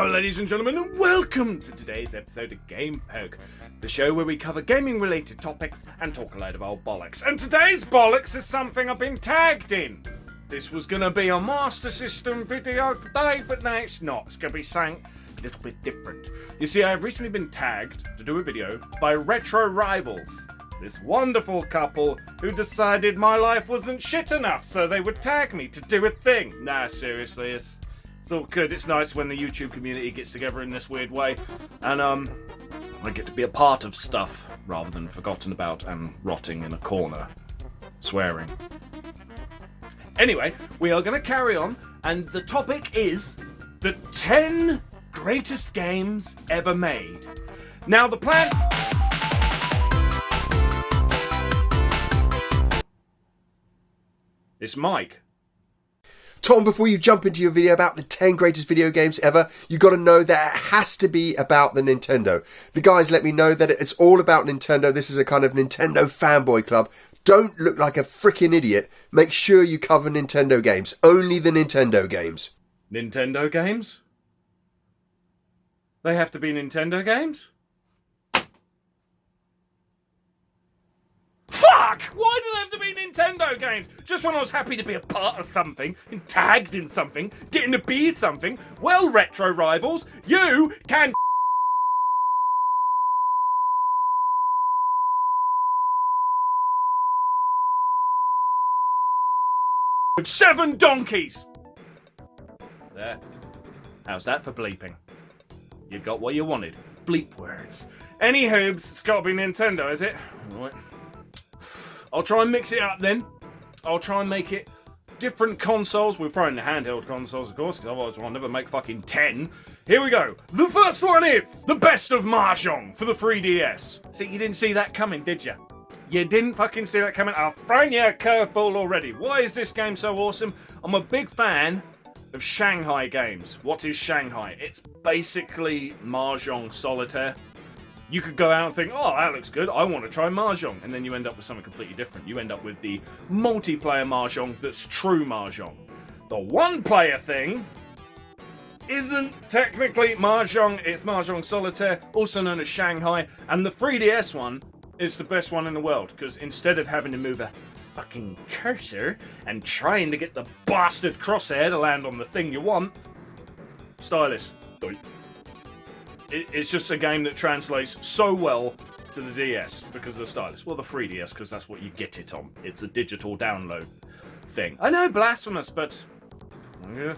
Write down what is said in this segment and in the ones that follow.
Hello ladies and gentlemen, and welcome to today's episode of Game Poke, the show where we cover gaming related topics and talk a load of old bollocks. And today's bollocks is something I've been tagged in. This was going to be a Master System video today, but now it's not. It's going to be something a little bit different. You see, I've recently been tagged to do a video by Retro Rivals, this wonderful couple who decided my life wasn't shit enough, so they would tag me to do a thing. Nah, seriously, it's all good. It's nice when the YouTube community gets together in this weird way, and I get to be a part of stuff rather than forgotten about and rotting in a corner, swearing. Anyway, we are going to carry on, and the topic is the 10 greatest games ever made. Now, the plan... It's Mike. Tom, before you jump into your video about the 10 greatest video games ever, you got to know that it has to be about the Nintendo. The guys let me know that it's all about Nintendo. This is a kind of Nintendo fanboy club. Don't look like a freaking idiot. Make sure you cover Nintendo games. Only the Nintendo games. Nintendo games? They have to be Nintendo games? Fuck! Why do they have to be Nintendo games? Just when I was happy to be a part of something, and tagged in something, getting to be something, well, Retro Rivals, you can... with 7 donkeys! There. How's that for bleeping? You got what you wanted. Bleep words. Any hoobs, it's gotta be Nintendo, is it? Right. I'll try and mix it up then. I'll try and make it different consoles. We're throwing the handheld consoles, of course, because otherwise I'll never make fucking 10. Here we go. The first one is the best of Mahjong for the 3DS. See, you didn't see that coming, did you? You didn't fucking see that coming. I've thrown you a curveball already. Why is this game so awesome? I'm a big fan of Shanghai games. What is Shanghai? It's basically Mahjong solitaire. You could go out and think, oh, that looks good, I want to try Mahjong. And then you end up with something completely different. You end up with the multiplayer Mahjong that's true Mahjong. The one-player thing isn't technically Mahjong, it's Mahjong Solitaire, also known as Shanghai. And the 3DS one is the best one in the world, because instead of having to move a fucking cursor and trying to get the bastard crosshair to land on the thing you want, stylus. It's just a game that translates so well to the DS because of the stylus. Well, the 3DS, because that's what you get it on. It's a digital download thing. I know, blasphemous, but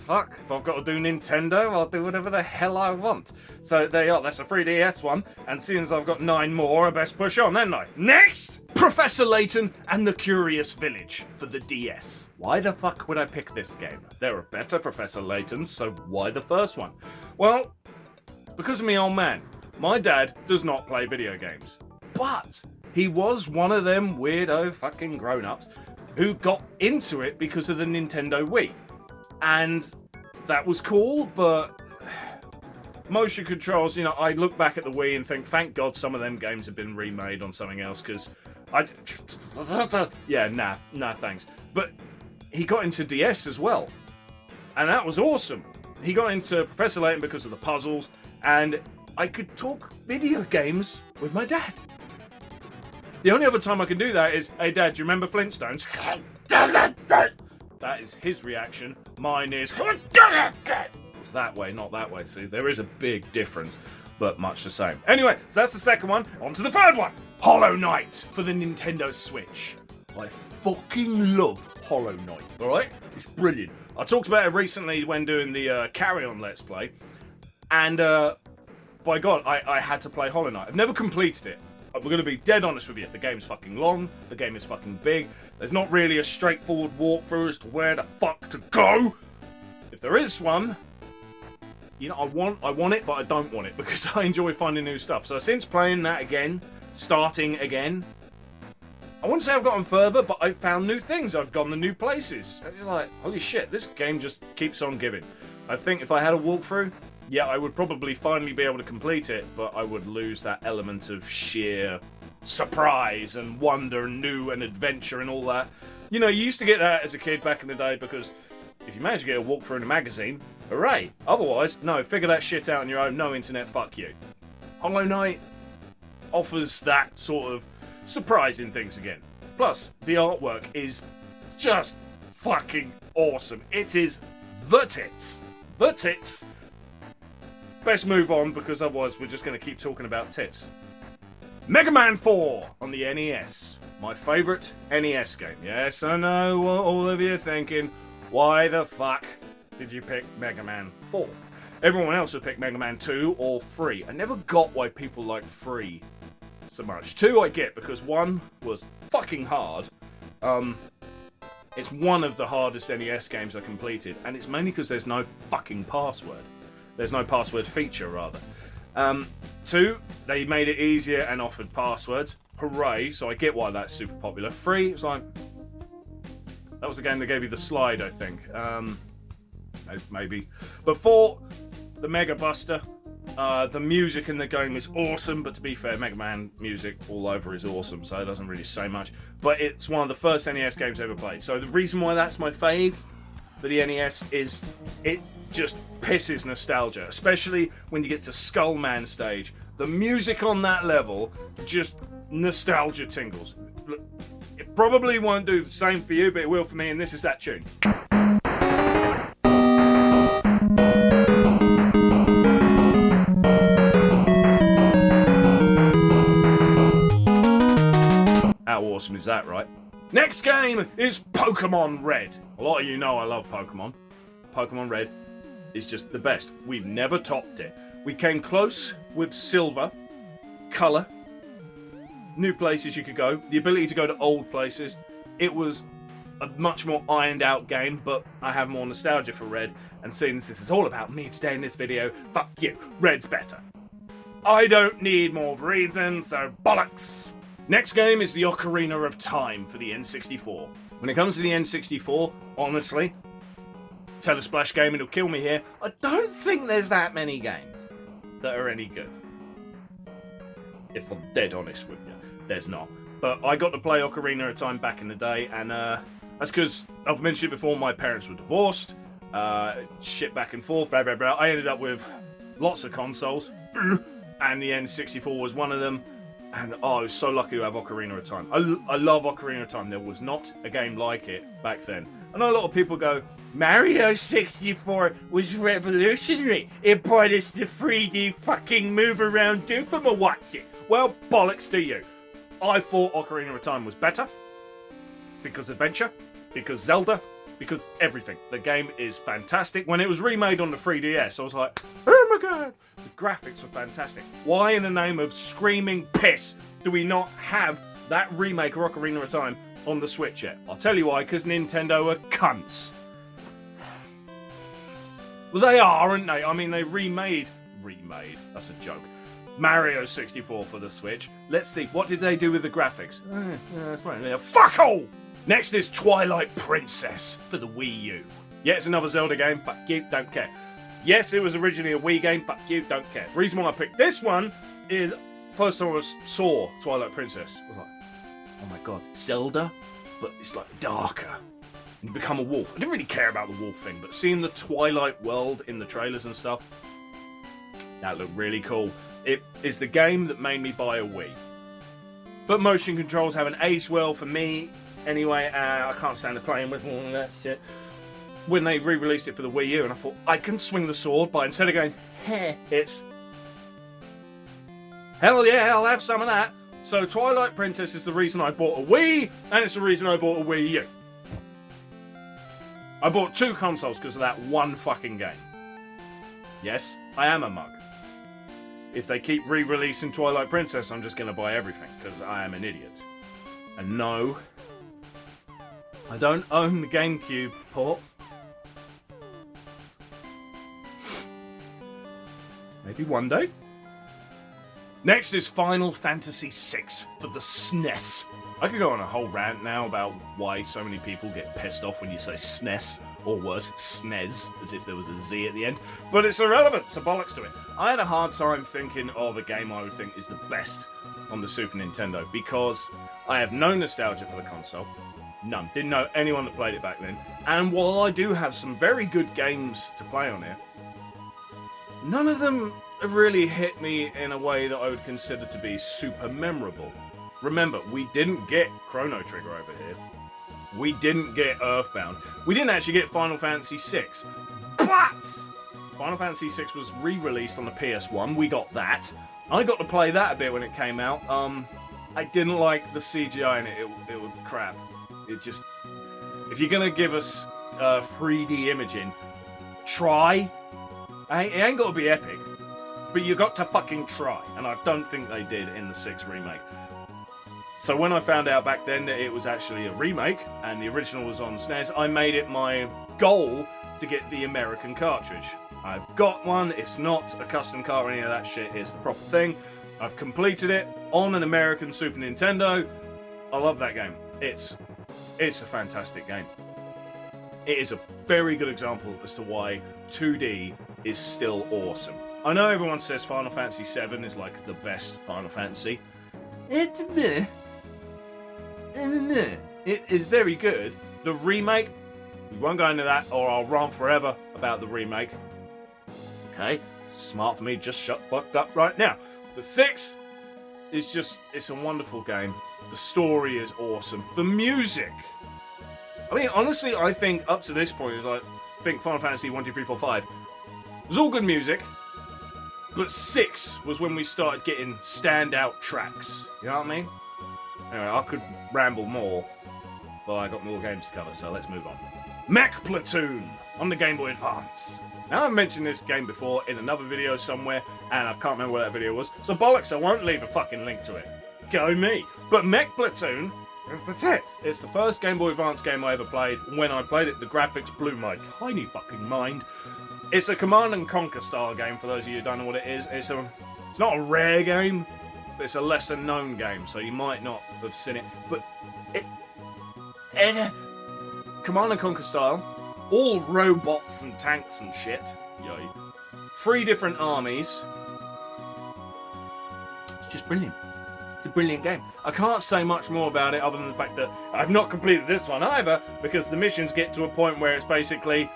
fuck. If I've got to do Nintendo, I'll do whatever the hell I want. So there you are, that's a 3DS one. And seeing as I've got 9 more, I best push on, haven't I? Next! Professor Layton and the Curious Village for the DS. Why the fuck would I pick this game? There are better Professor Laytons, so why the first one? Well, because of me old man. My dad does not play video games. But he was one of them weirdo fucking grown-ups who got into it because of the Nintendo Wii. And that was cool, but motion controls, you know, I look back at the Wii and think, thank God some of them games have been remade on something else, because yeah, nah, thanks. But he got into DS as well. And that was awesome. He got into Professor Layton because of the puzzles, and I could talk video games with my dad. The only other time I can do that is, hey Dad, do you remember Flintstones? That is his reaction. Mine is, it's that way, not that way. See, there is a big difference, but much the same. Anyway, so that's the second one. On to the third one. Hollow Knight for the Nintendo Switch. I fucking love Hollow Knight, alright? It's brilliant. I talked about it recently when doing the Carry On Let's Play. And, by God, I had to play Hollow Knight. I've never completed it. We're going to be dead honest with you. The game's fucking long. The game is fucking big. There's not really a straightforward walkthrough as to where the fuck to go. If there is one, you know, I want it, but I don't want it because I enjoy finding new stuff. So since playing that again, starting again, I wouldn't say I've gotten further, but I've found new things. I've gone to new places. And you're like, holy shit, this game just keeps on giving. I think if I had a walkthrough, yeah, I would probably finally be able to complete it, but I would lose that element of sheer surprise and wonder and new and adventure and all that. You know, you used to get that as a kid back in the day because If you manage to get a walkthrough in a magazine, hooray. Otherwise, no, figure that shit out on your own, no internet, fuck you. Hollow Knight offers that sort of surprising things again. Plus, the artwork is just fucking awesome. It is the tits. The tits. Best move on, because otherwise we're just going to keep talking about tits. Mega Man 4 on the NES. My favourite NES game. Yes, I know what all of you are thinking. Why the fuck did you pick Mega Man 4? Everyone else would pick Mega Man 2 or 3. I never got why people like 3 so much. 2 I get, because 1 was fucking hard. It's one of the hardest NES games I completed, and it's mainly because there's no fucking password. There's no password feature, rather. 2, they made it easier and offered passwords. Hooray, so I get why that's super popular. 3, it was like... That was the game that gave you the slide, I think. Maybe. But 4, the Mega Buster. The music in the game is awesome, but to be fair, Mega Man music all over is awesome, so it doesn't really say much. But it's one of the first NES games I ever played. So the reason why that's my fave for the NES is it just pisses nostalgia, especially when you get to Skullman stage. The music on that level, just nostalgia tingles. Look, it probably won't do the same for you, but it will for me, and this is that tune. How awesome is that, right? Next game is Pokemon Red. A lot of you know I love Pokemon. Pokemon Red is just the best. We've never topped it. We came close with Silver, Color, new places you could go, the ability to go to old places. It was a much more ironed out game, but I have more nostalgia for Red, and since this is all about me today in this video, fuck you, Red's better. I don't need more reasons, so bollocks! Next game is the Ocarina of Time for the N64. When it comes to the N64, honestly, Telesplash Gaming will kill me here, I don't think there's that many games that are any good. If I'm dead honest with you, there's not. But I got to play Ocarina of Time back in the day, and that's because, I've mentioned it before, my parents were divorced, shit back and forth, blah blah blah. I ended up with lots of consoles, and the N64 was one of them. And I was so lucky to have Ocarina of Time. I love Ocarina of Time. There was not a game like it back then. I know a lot of people go, Mario 64 was revolutionary. It brought us the 3D fucking move around doofama watch it. Well, bollocks to you. I thought Ocarina of Time was better. Because adventure. Because Zelda. Because everything. The game is fantastic. When it was remade on the 3DS, I was like, oh my god. The graphics were fantastic. Why in the name of screaming piss do we not have that remake of Ocarina of Time on the Switch yet? I'll tell you why, because Nintendo are cunts. Well, they are, aren't they? I mean, they remade, that's a joke, Mario 64 for the Switch. Let's see, what did they do with the graphics? That's right, fuck all! Next is Twilight Princess for the Wii U. Yeah, it's another Zelda game, fuck you, don't care. Yes, it was originally a Wii game, fuck you, don't care. The reason why I picked this one is, first time I saw Twilight Princess, I was like, oh my god, Zelda? But it's like darker. You become a wolf. I didn't really care about the wolf thing, but seeing the Twilight world in the trailers and stuff, that looked really cool. It is the game that made me buy a Wii. But motion controls haven't aged well for me. Anyway, I can't stand the playing with all that shit. When they re-released it for the Wii U, and I thought, I can swing the sword, but instead of going, heh, it's, hell yeah, I'll have some of that. So Twilight Princess is the reason I bought a Wii, and it's the reason I bought a Wii U. I bought 2 consoles because of that one fucking game. Yes, I am a mug. If they keep re-releasing Twilight Princess, I'm just going to buy everything, because I am an idiot. And no, I don't own the GameCube port. Maybe one day. Next is Final Fantasy VI for the SNES. I could go on a whole rant now about why so many people get pissed off when you say SNES, or worse, SNES, as if there was a Z at the end. But it's irrelevant, so bollocks to it. I had a hard time thinking of a game I would think is the best on the Super Nintendo, because I have no nostalgia for the console. None. Didn't know anyone that played it back then. And while I do have some very good games to play on it, none of them have really hit me in a way that I would consider to be super memorable. Remember, we didn't get Chrono Trigger over here. We didn't get Earthbound. We didn't actually get Final Fantasy VI. But Final Fantasy VI was re-released on the PS1. We got that. I got to play that a bit when it came out. I didn't like the CGI in it. It was crap. It just... If you're going to give us 3D imaging, try. It ain't got to be epic. But you got to fucking try. And I don't think they did in the 6 remake. So when I found out back then that it was actually a remake, and the original was on SNES, I made it my goal to get the American cartridge. I've got one, it's not a custom cart or any of that shit, it's the proper thing. I've completed it on an American Super Nintendo. I love that game. It's a fantastic game. It is a very good example as to why 2D is still awesome. I know everyone says Final Fantasy VII is like the best Final Fantasy. It is very good. The remake, we won't go into that or I'll rant forever about the remake. Okay, smart for me, just shut the fuck up right now. The 6 is just, it's a wonderful game. The story is awesome. The music. I mean, honestly, I think up to this point, I think Final Fantasy 1, 2, 3, 4, 5 was all good music. But 6 was when we started getting standout tracks. You know what I mean? Anyway, I could ramble more, but I got more games to cover, so let's move on. Mech Platoon on the Game Boy Advance. Now, I've mentioned this game before in another video somewhere, and I can't remember where that video was, so bollocks, I won't leave a fucking link to it. Go me. But Mech Platoon is the tits. It's the first Game Boy Advance game I ever played. When I played it, the graphics blew my tiny fucking mind. It's a Command and Conquer style game, for those of you who don't know what it is. It's not a rare game, but it's a lesser known game, so you might not have seen it. But Command and Conquer style, all robots and tanks and shit. Yay. 3 different armies. It's just brilliant. It's a brilliant game. I can't say much more about it other than the fact that I've not completed this one either, because the missions get to a point where it's basically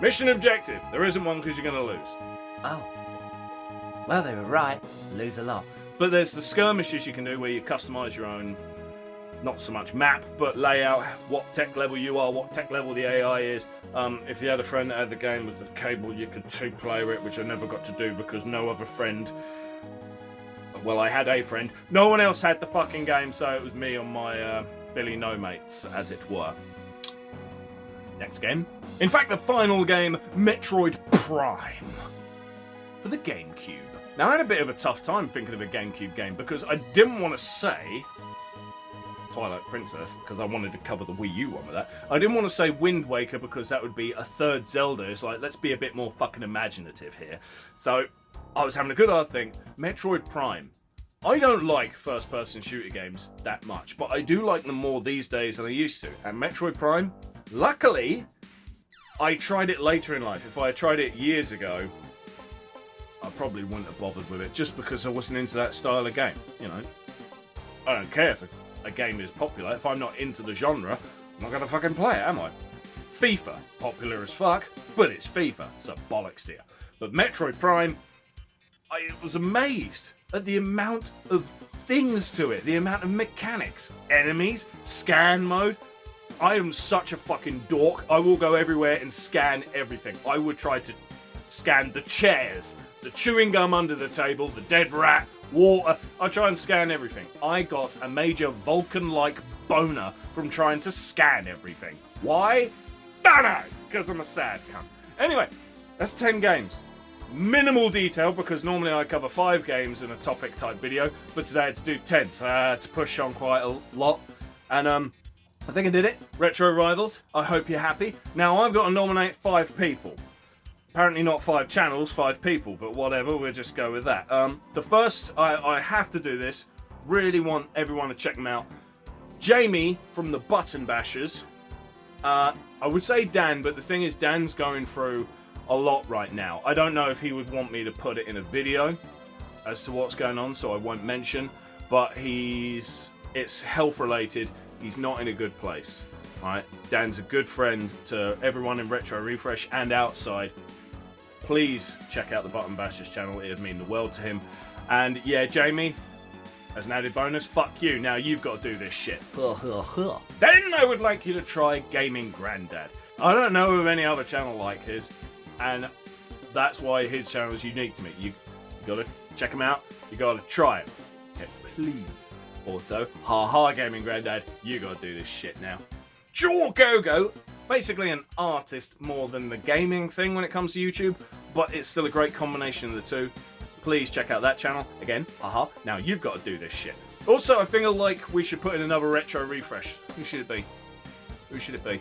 mission objective. There isn't one because you're going to lose. Oh. Well, they were right. Lose a lot. But there's the skirmishes you can do where you customise your own, not so much map, but layout, what tech level you are, what tech level the AI is. If you had a friend that had the game with the cable, you could 2-player it, which I never got to do because no other friend... Well, I had a friend. No one else had the fucking game, so it was me on my Billy No Mates, as it were. Next game. In fact, the final game, Metroid Prime. For the GameCube. Now, I had a bit of a tough time thinking of a GameCube game because I didn't want to say Twilight Princess because I wanted to cover the Wii U one with that. I didn't want to say Wind Waker because that would be a third Zelda. It's like, let's be a bit more fucking imaginative here. So, I was having a good hard think. Metroid Prime. I don't like first-person shooter games that much, but I do like them more these days than I used to. And Metroid Prime, luckily, I tried it later in life. If I had tried it years ago, I probably wouldn't have bothered with it just because I wasn't into that style of game, you know. I don't care if a game is popular. If I'm not into the genre, I'm not going to fucking play it, am I? FIFA, popular as fuck, but it's FIFA, so bollocks to you. But Metroid Prime, I was amazed at the amount of things to it, the amount of mechanics, enemies, scan mode. I am such a fucking dork. I will go everywhere and scan everything. I would try to scan the chairs, the chewing gum under the table, the dead rat, water. I try and scan everything. I got a major Vulcan-like boner from trying to scan everything. Why? Don't know, because I'm a sad cunt. Anyway, that's 10 games. Minimal detail, because normally I cover 5 games in a topic type video, but today I had to do 10, so I had to push on quite a lot. And I think I did it. Retro Rivals, I hope you're happy. Now I've got to nominate 5 people. Apparently not 5 channels, 5 people, but whatever, we'll just go with that. The first, I have to do this, really want everyone to check them out. Jamie from the Button Bashers. I would say Dan, but the thing is Dan's going through a lot right now. I don't know if he would want me to put it in a video as to what's going on, so I won't mention, but it's health related. He's not in a good place. Alright, Dan's a good friend to everyone in Retro Refresh and outside. Please check out the Button Bashers channel, it would mean the world to him. And yeah, Jamie, as an added bonus, fuck you, now you've got to do this shit. Then I would like you to try Gaming Grandad. I don't know of any other channel like his, and that's why his channel is unique to me. You gotta check him out, you gotta try it. Okay, please. Also, haha Gaming Grandad, you gotta do this shit now. JorGoGo, basically an artist more than the gaming thing when it comes to YouTube, but it's still a great combination of the two. Please check out that channel. Again, haha, now you've got to do this shit. Also, I feel like we should put in another Retro Refresh. Who should it be? Who should it be?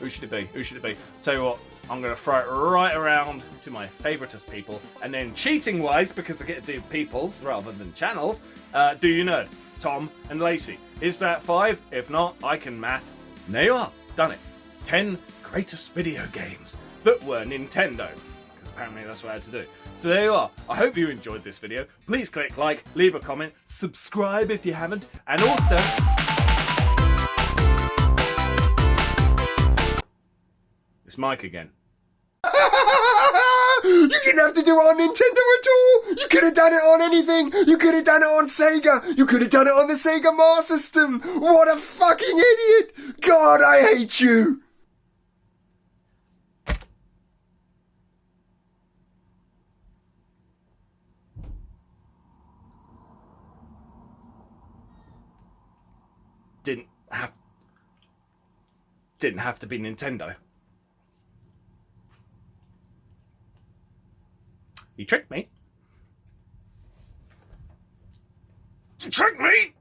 Who should it be? Who should it be? Tell you what, I'm going to throw it right around to my favoritist people, and then cheating-wise, because I get to do peoples rather than channels, DoYouNerd, Tom, and Lacey. Is that 5? If not, I can math. And there you are. Done it. 10 greatest video games that were Nintendo. Because apparently that's what I had to do. So there you are. I hope you enjoyed this video. Please click like, leave a comment, subscribe if you haven't, and also... It's Mike again. You didn't have to do it on Nintendo at all! You could have done it on anything! You could have done it on Sega! You could have done it on the Sega Master System! What a fucking idiot! God, I hate you! Didn't have to be Nintendo. You tricked me. You tricked me!